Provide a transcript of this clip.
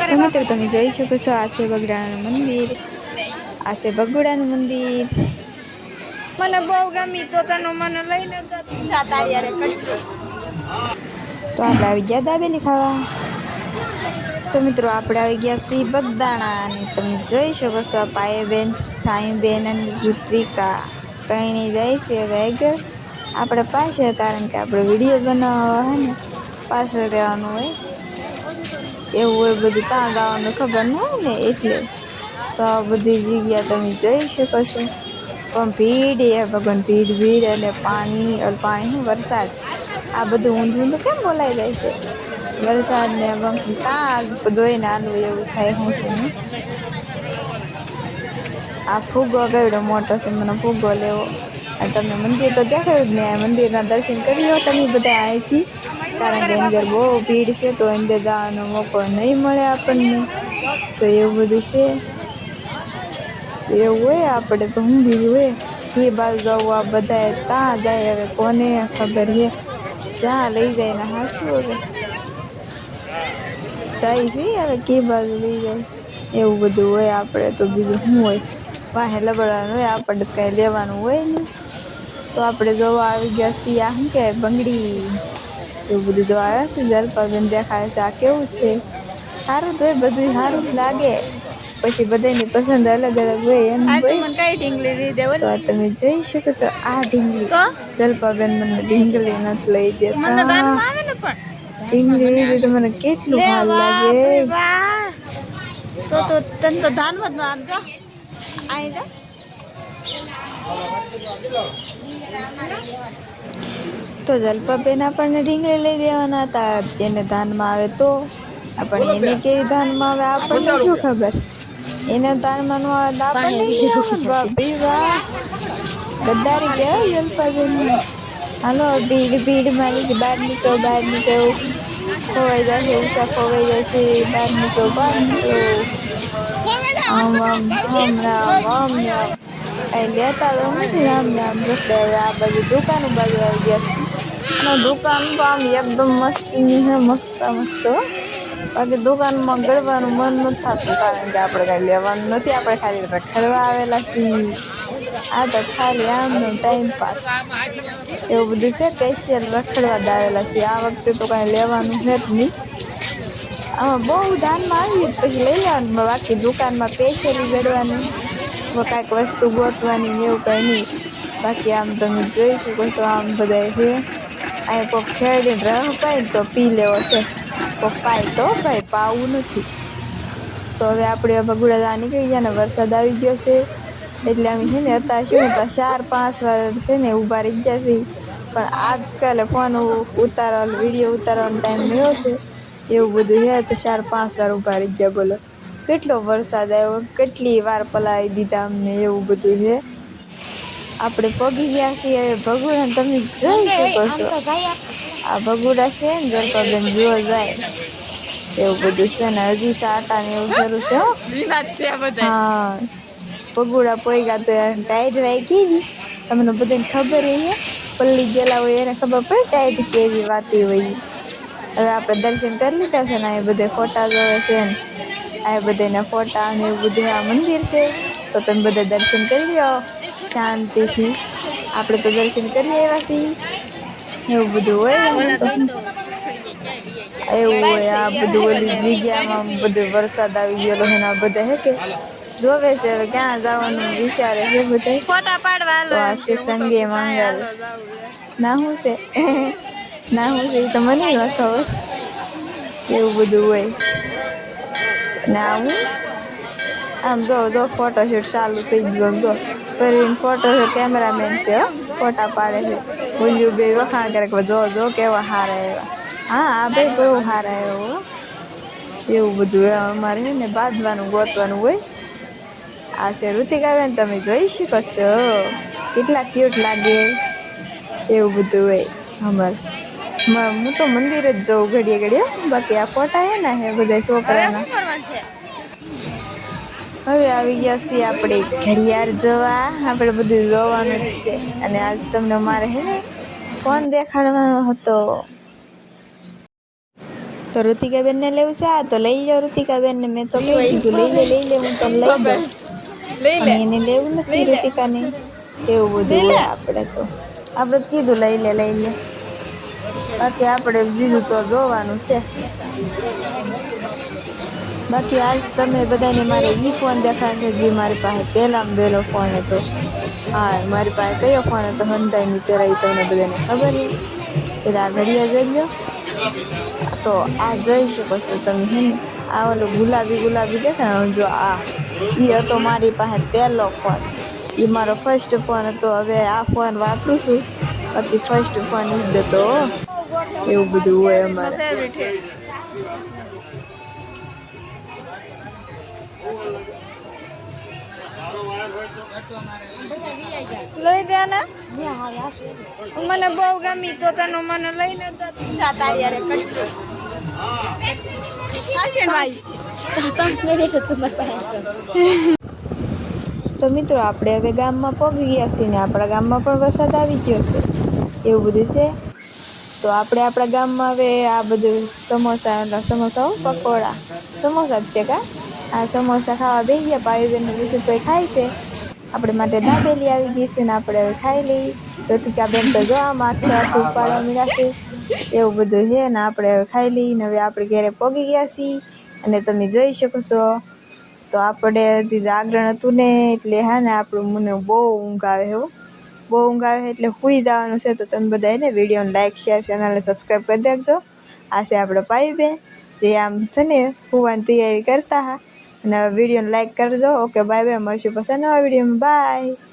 તો મિત્રો તમે જોઈ શકો છો આ છે બગડાનું મંદિર, આ છે બગુડાનું મંદિર. મને બહુ ગમી તો તને મને લઈને જતા યારે કટલી. તો આપણે આવી ગયા દાબેલી ખાવા. તો મિત્રો આપણે આવી ગયા છીએ બગદાણા અને તમે જોઈ શકો છો પાયેબેન, સાઈબેન અને ઋત્વિકા ત્રણે જાય છે હવે આગળ આપણે પાછળ, કારણ કે આપણે વિડીયો બનાવવા હોય ને પાછળ રહેવાનું હોય એવું હોય બધું, ત્યાં જવાનું ખબર ન હોય ને એટલે. તો આ બધી જગ્યા તમે જોઈ શકો છો, પણ ભીડ એ ભગવાન ભીડ અને પાણી શું વરસાદ આ બધું ઊંધું ઊંધું કેમ બોલાઈ જાય છે. વરસાદ ને ત્યાં જ જોઈને આલવું એવું થાય છે ને. આ ફુગ્ગો કેવડો મોટો છે, મને ફુગ્ગો લેવો. અને તમને મંદિર તો દેખાડ્યું જ ને, મંદિરના દર્શન કરી લો તમે બધા અહીંથી, કારણ કે અંદર બહુ ભીડ છે તો અંદર જવાનો મોકો નહીં મળે આપણને. તો એવું બધું છે, એવું હોય આપણે તો હું બીજું હોય એ બાજુ જવું આ બધા ત્યાં જાય. હવે કોને ખબર છે જ્યાં લઈ જાય ને હાસું હવે જાય છે, હવે કે બાજુ લઈ જાય એવું બધું હોય. આપણે તો બીજું શું હોય, વાહે લબડવાનું હોય, આપણે કાંઈ લેવાનું હોય નહીં. તો આપણે જોવા આવી ગયા છીએ આ શું કહેવાય બંગડી, એવું બધું જોવા આવ્યા છે. જલપાબેન દેખાડે છે આ કેવું છે, સારું તો એ બધું સારું લાગે, પછી બધાની પસંદ અલગ અલગ હોય એમ હોય. તો આ તમે જોઈ શકો છો આ ઢીંગલી, જલપાબેન મને ઢીંગલી નથી લઈ દેતા. ઢીંગલી લીધી તો મને કેટલું ભાર લાગે. તો તને તો ધાનમાં જ આપજો અહીં જા. તો જલપાબેન આપણને ઢીંગલી લઈ દેવાના હતા, એને ધાનમાં આવે તો. પણ એને કેવી ધાનમાં આવે આપણને શું ખબર, એને ધાનમાં ન આવે તો આપણને નહીં આવે. બાપી વાહ, ગદ્દારી કહેવાય જલપાબેન. હાલો ભીડ મારી બહાર નીકળો, બહાર નીકળો, ખોવાઈ જશે, ઉષા ખોવાઈ જશે, બહાર નીકળો, બહાર નીકળો. આમ રામ કઈ લેતા તો નથી, રામ રખડે. હવે આ બાજુ દુકાન બાજુ આવી ગયા છે, અને દુકાન તો આમ એકદમ મસ્તીની છે, મસ્ત બાકી દુકાનમાં ગળવાનું મન નથી થતું, કારણ કે આપણે કાંઈ લેવાનું નથી, આપણે ખાલી રખડવા આવેલા છીએ. આ તો ખાલી આમનો ટાઈમ પાસ એવું બધું છે, સ્પેશિયલ રખડવા જ આવેલા છીએ. આ વખતે તો કાંઈ લેવાનું છે જ નહીં. આમાં બહુ ધાનમાં આવી પછી લઈ લેવાનું, બાકી દુકાનમાં સ્પેશિયલી ગળવાનું, કાંઈક વસ્તુ ગોતવાની ને એવું કંઈ નહીં. બાકી આમ તમે જોઈ શકો છો આમ બધા છે. અહીં કોઈક ખેડીને રહ પાય તો પી લેવો છે, કોઈક પાય તો ભાઈ પાવું નથી. તો હવે આપણે ભગુડા જવા નીકળી ગયા ને વરસાદ આવી ગયો છે, એટલે અમે છે ને હતા શું હતા 4-5 વાર છે ને ઊભા રહી ગયા છે. પણ આજકાલે ફોન ઉતારવાનો વિડીયો ઉતારવાનો ટાઈમ મળ્યો છે એવું બધું છે, તો 4-5 વાર ઊભા રહી ગયા. બોલો કેટલો વરસાદ આવ્યો, કેટલી વાર પલાળી દીધા અમને, એવું બધું છે. આપણે પગી ગયા છીએ હવે ભગુડા, તમે જોઈ શકો છો આ ભગુડા છે ને જલપાબેન જોવા જાય એવું બધું છે ને. હજી સાટા ને એવું શરૂ છે. હા ભગુડા પોઈગા તો ટાઈટ વાય કેવી તમને બધાને ખબર છે, પલ્લી ગયેલા હોય એને ખબર પડે ટાઈટ કેવી વાતી હોય. હવે આપણે દર્શન કરી લીધા છે ને, એ બધે ફોટા જોવે છે ને, આ બધાના ફોટા ને એવું બધું આ મંદિર છે. તો તમે બધા દર્શન કરી લો શાંતિથી. આપણે તો દર્શન કરી આવ્યા છીએ, એવું બધું હોય. તો એવું હોય આ બધું ઓલી જગ્યામાં બધું વરસાદ આવી ગયેલો છે ને આ બધા હે કે જોવે છે હવે ક્યાં જવાનું વિચારે છે બધા. ફોટા પાડવા તો આ છે સંગે માંગલ ના શું છે ના શું છે એ તો મને ન ખબર, એવું બધું હોય. ના હું આમ જો ફોટોશૂટ ચાલુ થઈ ગયું. જો પરવીન ફોટોશૂટ કેમેરામેન છે, ફોટા પાડે છે. બોલ્યું બે વખાણ કરે કે જો કેવા હારા એવા. હા આ ભાઈ બહુ સારા એવો, એવું બધું અમારે છે ને બાંધવાનું ગોતવાનું હોય. આ છે ઋતિકાબેન, તમે જોઈ શકો છો કેટલા ક્યુટ લાગે, એવું બધું હોય અમારે. હું તો મંદિર જ જાઉં ઘડીએ, બાકી આ ફોટા હે ને હે બધા છોકરાના. હવે આવી ગયા છીએ આપણે ઘડિયાળ જોવા, આપણે બધું જોવાનું જ છે. અને આજ તમને મારે હે ને ફોન દેખાડવાનો હતો. તો ઋતિકાબેનને લેવું છે આ તો લઈ લો ઋતિકાબેનને મેં તો કહી દીધું લઈ લે હું તને લઈ દઉં પણ એને લેવું નથી ઋતિકાને એવું બધું હોય આપણે તો કીધું લઈ લે બાકી આપણે બીજું તો જોવાનું છે બાકી આજ તમે બધાને મારે ઈ ફોન દેખાડે છે જે મારી પાસે પહેલામાં પહેલો ફોન હતો હા મારી પાસે કયો ફોન હતો હંધાઈની પહેલાં એ તમને બધાને ખબર છે પેલા આ ઘડિયા જોઈ લો તો આ જોઈ શકો છો તમે હે ને આ ઓલો ગુલાબી દેખાય જો આ એ હતો મારી પાસે પહેલો ફોન એ મારો ફર્સ્ટ ફોન હતો હવે આ ફોન વાપરું છું બાકી ફર્સ્ટ ફોન એ જ હતો એવું બધું હોય અમારે લઈ દે ને મને બહુ ગમી તો તને મને લઈને જતા યારે કટલું તો મિત્રો આપણે હવે ગામમાં પહોંચી ગયા છીએ ને આપણા ગામમાં પણ વરસાદ આવી ગયો છે એવું બધું છે તો આપણે આપણા ગામમાં હવે આ બધું સમોસા પકોડા સમોસા જ છે કા આ સમોસા ખાવા બેસી ગયા ભાઈ દિશુભાઈ ખાય છે આપણે માટે દાબેલી આવી ગઈ છે ને આપણે હવે ખાઈ લઈ ઋતિકાબેન તો જો આમ આખું ઉપાડવા મળ્યા છે એવું બધું છે ને આપણે હવે ખાઈ લઈ ને હવે આપણે ઘરે પહોંચી ગયા છીએ અને તમે જોઈ શકો છો તો આપણે હજી જાગરણ હતું ને એટલે હા ને આપણું મને બહુ ઊંઘ આવે એટલે સૂઈ જવાનું છે તો તમે બધા એને વિડીયોને લાઈક શેર ચેનલને સબસ્ક્રાઈબ કરી દેજો આ છે આપણો ભાઈ બેન જે આમ છે ને સૂવાની તૈયારી કરતા હા અને વિડીયોને લાઈક કરજો ઓકે બાય મળશું પછી નવા વિડીયોમાં બાય